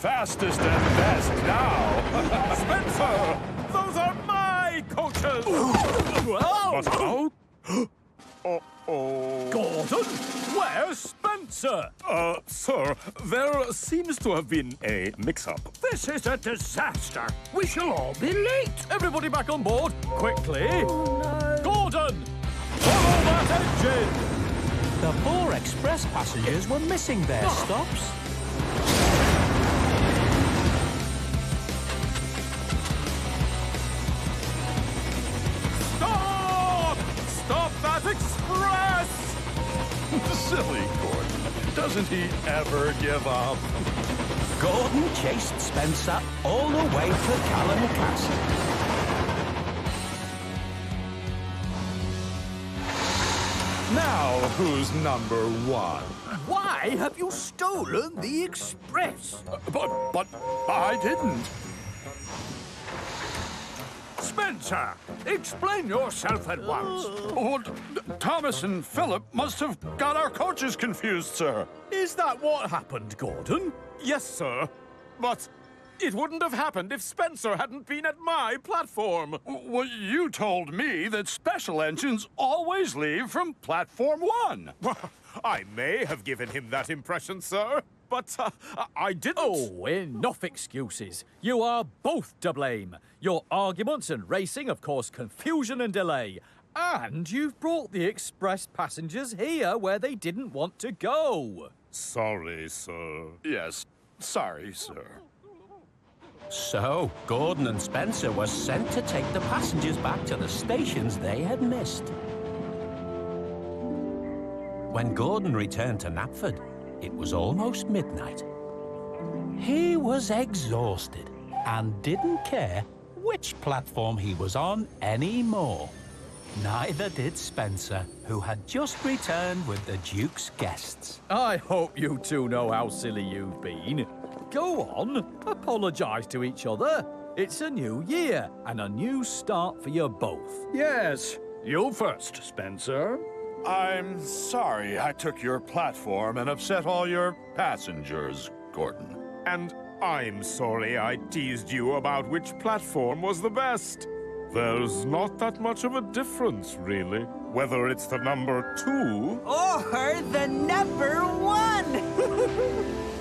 fastest and best now. Spencer! Those are my coaches! But how? Uh-oh. Gordon, where's Spencer? Sir, there seems to have been a mix-up. This is a disaster. We shall all be late. Everybody back on board, quickly. Oh, no. Gordon, follow that engine. The 4 express passengers were missing their stops. Stop! Stop that express! Silly Gordon. Doesn't he ever give up? Gordon chased Spencer all the way to Callum Castle. Now, who's number 1? Why have you stolen the express? But I didn't. Spencer, explain yourself at once. Oh, Thomas and Philip must have got our coaches confused, sir. Is that what happened, Gordon? Yes, sir. But it wouldn't have happened if Spencer hadn't been at my platform. Well, you told me that special engines always leave from platform 1. I may have given him that impression, sir, but I didn't. Oh, enough excuses. You are both to blame. Your arguments and racing have caused confusion and delay. And you've brought the express passengers here where they didn't want to go. Sorry, sir. Yes, sorry, sir. So, Gordon and Spencer were sent to take the passengers back to the stations they had missed. When Gordon returned to Knapford, it was almost midnight. He was exhausted and didn't care which platform he was on anymore. Neither did Spencer, who had just returned with the Duke's guests. I hope you two know how silly you've been. Go on, apologise to each other. It's a new year and a new start for you both. Yes, you first, Spencer. I'm sorry I took your platform and upset all your passengers, Gordon. And I'm sorry I teased you about which platform was the best. There's not that much of a difference, really. Whether it's the number 2... Or the number 1!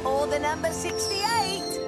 Or the number 68!